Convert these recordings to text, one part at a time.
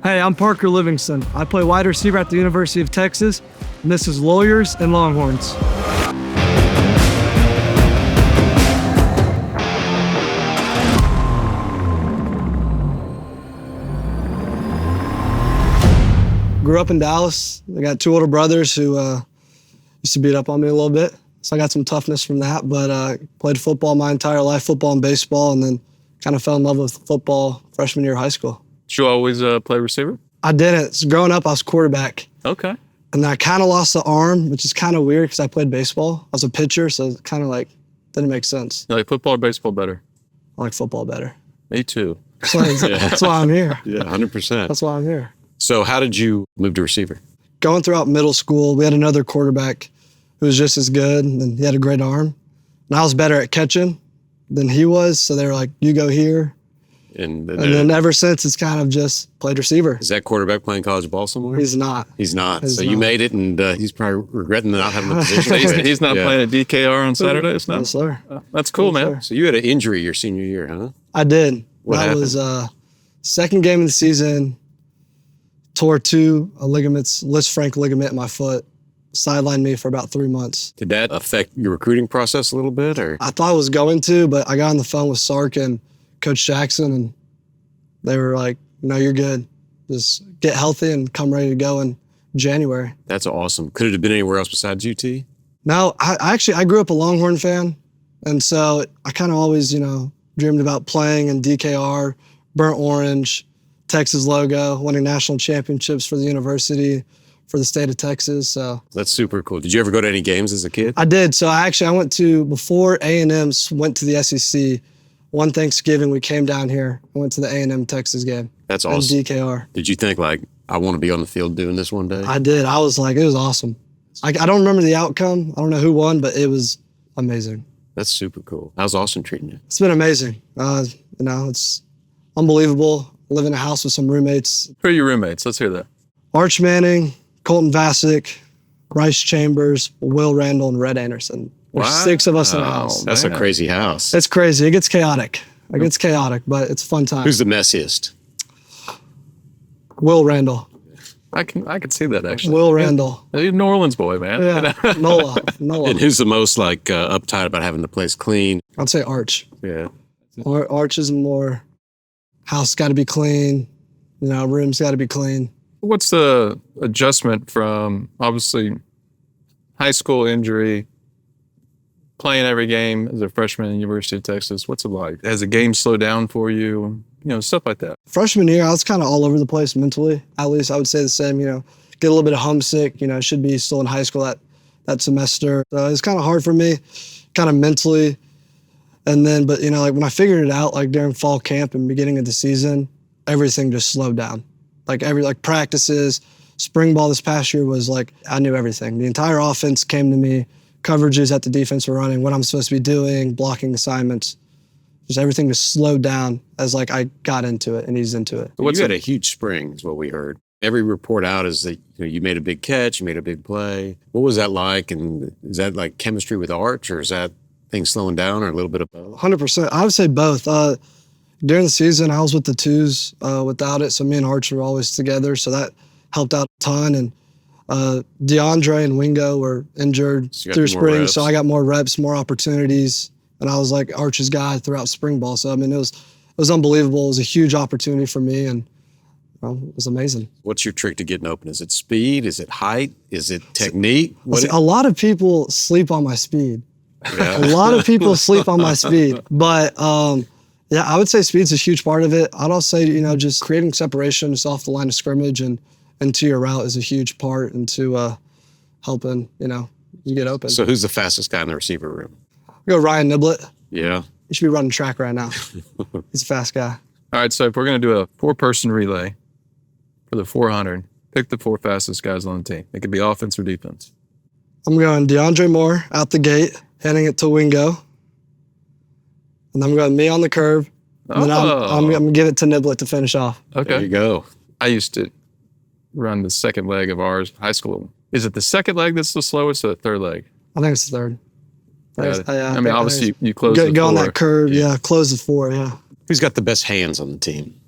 Hey, I'm Parker Livingstone. I play wide receiver at the University of Texas, and this is Lawyers and Longhorns. Grew up in Dallas. I got two older brothers who used to beat up on me a little bit, so I got some toughness from that, but played football my entire life, football and baseball, and then kind of fell in love with football freshman year of high school. Did you always play receiver? I didn't. So growing up, I was quarterback. Okay. And then I kind of lost the arm, which is kind of weird because I played baseball. I was a pitcher, so it kind of like didn't make sense. You like football or baseball better? I like football better. Me too. That's why I'm here. Yeah, 100%. That's why I'm here. So how did you move to receiver? Going throughout middle school, we had another quarterback who was just as good, and he had a great arm. And I was better at catching than he was, so they were like, you go here. And then ever since, it's kind of just played receiver. Is that quarterback playing college ball somewhere? He's not. He's not. He's so not. you made it, and he's probably regretting not having the position. He's not playing at DKR on Saturdays now? Yes, sir. That's cool, Yes, man. sir. So you had an injury your senior year, huh? I did. What that happened? was second game of the season. Tore two ligaments, Lisp frank ligament in my foot. Sidelined me for about 3 months. Did that affect your recruiting process a little bit, or? I thought it was going to, but I got on the phone with Sark and Coach Jackson, and they were like, no, you're good. Just get healthy and come ready to go in January. That's awesome. Could it have been anywhere else besides UT? No, I grew up a Longhorn fan, and so I kind of always, dreamed about playing in DKR, burnt orange, Texas logo, winning national championships for the university, for the state of Texas. So That's super cool. Did you ever go to any games as a kid? I did. So I went to, before A&M went to the SEC, one Thanksgiving we came down here. I went to the A&M Texas game. That's awesome. And DKR. Did you think, like, I want to be on the field doing this one day? I did. I was like, it was awesome. I don't remember the outcome. I don't know who won, but it was amazing. That's super cool. How's Austin treating you? It's been amazing. It's unbelievable. I live in a house with some roommates. Who are your roommates? Let's hear that. Arch Manning, Colton Vasick, Bryce Chambers, Will Randall, and Red Anderson. There's 6 of us in the house. That's a crazy house. It's crazy. It gets chaotic. But it's a fun time. Who's the messiest? Will Randall. I can see that, actually. Will Randall. He's a New Orleans boy, man. Yeah. Nola. And who's the most, like, uptight about having the place clean? I'd say Arch. Yeah. Arch is more, house got to be clean. Rooms got to be clean. What's the adjustment from, obviously, high school injury, playing every game as a freshman at the University of Texas? What's it like? Has the game slowed down for you? Stuff like that. Freshman year, I was kind of all over the place mentally. At least I would say the same, get a little bit of homesick, should be still in high school that semester. So it's kind of hard for me, kind of mentally. And then, but like when I figured it out, like during fall camp and beginning of the season, everything just slowed down. Like practices, spring ball this past year was like, I knew everything. The entire offense came to me, coverages that the defense were running, what I'm supposed to be doing, blocking assignments. Just everything just slowed down as like I got into it and eased into it. You had a huge spring is what we heard. Every report out is that you made a big catch, you made a big play. What was that like? And is that like chemistry with Arch, or is that things slowing down, or a little bit of both? 100%. I would say both. During the season, I was with the twos without it, so me and Arch were always together, so that helped out a ton. And DeAndre and Wingo were injured through spring, so I got more reps, more opportunities, and I was like Arch's guy throughout spring ball. So, it was unbelievable. It was a huge opportunity for me, and it was amazing. What's your trick to getting open? Is it speed? Is it height? Is it technique? A lot of people sleep on my speed. Yeah. A lot of people sleep on my speed, but yeah, I would say speed's a huge part of it. I'd also say, just creating separation just off the line of scrimmage and into your route is a huge part into helping, you get open. So who's the fastest guy in the receiver room? Go Ryan Niblett. Yeah. He should be running track right now. He's a fast guy. All right, so if we're going to do a 4-person relay for the 400, pick the 4 fastest guys on the team. It could be offense or defense. I'm going DeAndre Moore out the gate, handing it to Wingo. And I'm going me on the curve. And then I'm going to give it to Niblett to finish off. Okay. There you go. I used to run the second leg of ours, high school. Is it the second leg that's the slowest or the third leg? I think it's the third. Obviously you close the 4. Go on that curve, close the 4, yeah. Who's got the best hands on the team?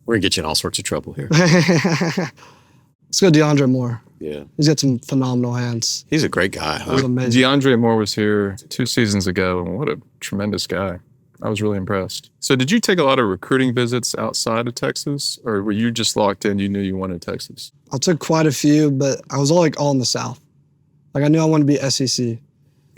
We're going to get you in all sorts of trouble here. Let's go DeAndre Moore. Yeah. He's got some phenomenal hands. He's a great guy. He's Huh? amazing. DeAndre Moore was here 2 seasons ago, and what a tremendous guy. I was really impressed. So did you take a lot of recruiting visits outside of Texas, or were you just locked in, you knew you wanted Texas? I took quite a few, but I was all in the South. Like I knew I wanted to be SEC.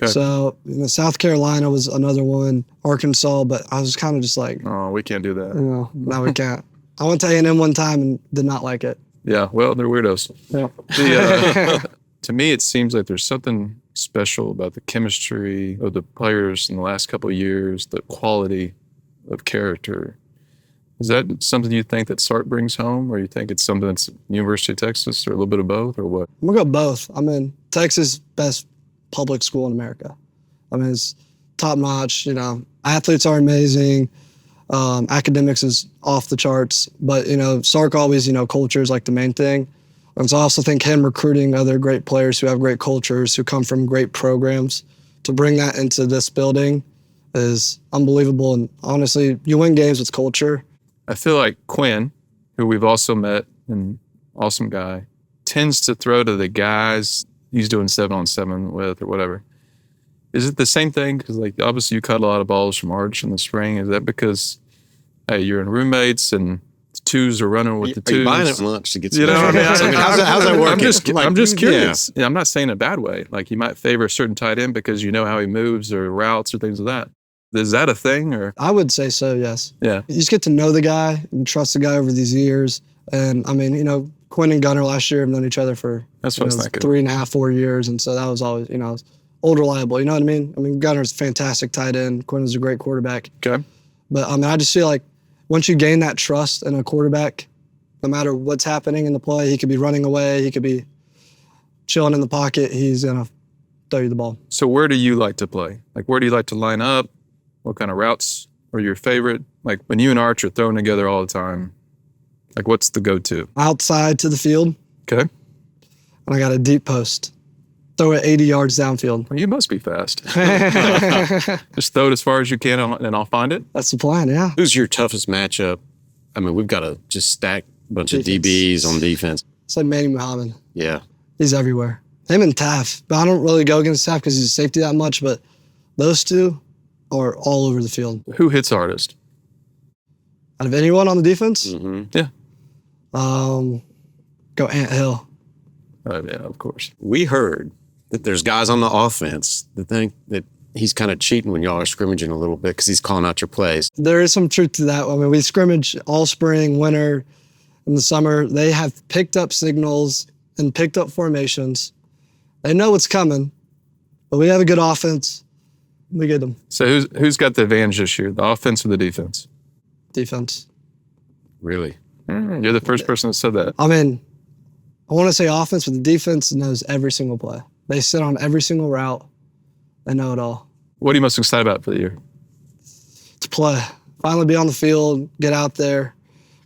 Okay. So South Carolina was another one, Arkansas, but I was kind of just like, Oh, we can't do that. no, we can't. I went to A&M one time and did not like it. Yeah, well, they're weirdos. Yeah. To me, it seems like there's something special about the chemistry of the players in the last couple of years, the quality of character. Is that something you think that Sark brings home, or you think it's something that's University of Texas, or a little bit of both, or what? I'm gonna go both. I mean, Texas best public school in America. I mean, it's top notch. Athletes are amazing. Academics is off the charts. But Sark always, culture is like the main thing. And so I also think him recruiting other great players who have great cultures, who come from great programs, to bring that into this building is unbelievable. And honestly, you win games with culture. I feel like Quinn, who we've also met, an awesome guy, tends to throw to the guys he's doing 7-on-7 with or whatever. Is it the same thing? Because obviously you cut a lot of balls from Arch in the spring. Is that because, hey, you're in roommates and the twos are running with the twos? Are you buying it lunch to get some? You know what I mean? How's that working? I'm just curious. Yeah, I'm not saying in a bad way. Like you might favor a certain tight end because you know how he moves or routes or things like that. Is that a thing? Or I would say so, yes. Yeah. You just get to know the guy and trust the guy over these years. And I mean, Quinn and Gunner last year have known each other for That's what I was thinking. 3.5, 4 years. And so that was always, old reliable. You know what I mean? I mean, Gunner's a fantastic tight end. Quinn is a great quarterback. Okay. But I mean, I just feel like once you gain that trust in a quarterback, no matter what's happening in the play, he could be running away, he could be chilling in the pocket, he's going to throw you the ball. So where do you like to play? Like where do you like to line up? What kind of routes are your favorite? Like when you and Arch are throwing together all the time, like what's the go-to? Outside to the field, Okay. and I got a deep post. Throw it 80 yards downfield. Well, you must be fast. Just throw it as far as you can and I'll find it. That's the plan, yeah. Who's your toughest matchup? I mean, we've got to just stack a bunch of Defense. DBs on defense. It's like Manny Muhammad. Yeah. He's everywhere. Him and Taff. But I don't really go against Taff because he's a safety that much, but those two are all over the field. Who hits hardest? Out of anyone on the defense, Mm-hmm. Yeah. go Ant Hill. Yeah, of course. We heard that there's guys on the offense that think that he's kind of cheating when y'all are scrimmaging a little bit because he's calling out your plays. There is some truth to that. I mean, we scrimmage all spring, winter, in the summer. They have picked up signals and picked up formations. They know what's coming, but we have a good offense. We get them. So who's got the advantage this year, the offense or the defense? Defense. Really? You're the first person that said that. I mean, I want to say offense, but the defense knows every single play. They sit on every single route. They know it all. What are you most excited about for the year? To play. Finally be on the field, get out there,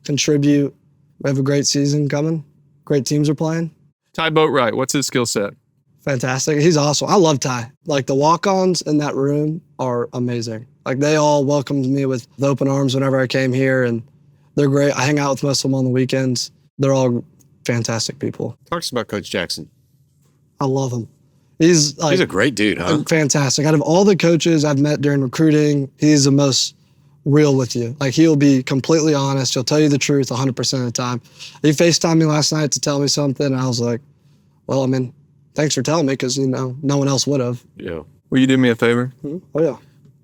contribute. We have a great season coming. Great teams are playing. Ty Boatwright, what's his skill set? Fantastic. He's awesome. I love Ty. Like the walk-ons in that room are amazing. Like they all welcomed me with open arms whenever I came here, and they're great. I hang out with most of them on the weekends. They're all fantastic people. Talk to us about Coach Jackson. I love him. He's a great dude, huh? Fantastic. Out of all the coaches I've met during recruiting, he's the most real with you. Like he'll be completely honest. He'll tell you the truth 100% of the time. He FaceTimed me last night to tell me something, and I was like, well, I mean, thanks for telling me because, no one else would have. Yeah. Will you do me a favor? Oh, yeah.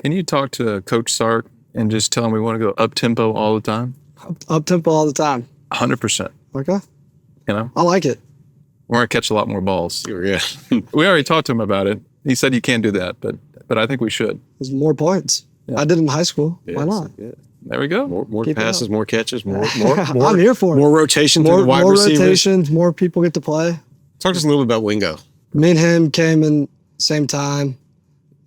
Can you talk to Coach Sark and just tell him we want to go up-tempo all the time? Up-tempo all the time. 100%. Okay. I like it. We're going to catch a lot more balls. Yeah. We already talked to him about it. He said you can't do that, but I think we should. There's more points. Yeah. I did in high school. Why not? Yeah. There we go. More Keep it passes, up. more catches, more I'm here for it. more rotation through More the wide receivers. rotations, more people get to play. Talk to us a little bit about Wingo. Me and him came in same time,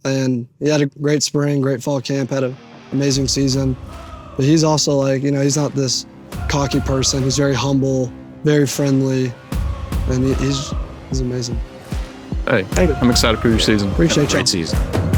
and he had a great spring, great fall camp, had an amazing season. But he's also he's not this cocky person. He's very humble, very friendly, and he's amazing. Hey, Thank you. I'm excited for your season. Appreciate you. Great season.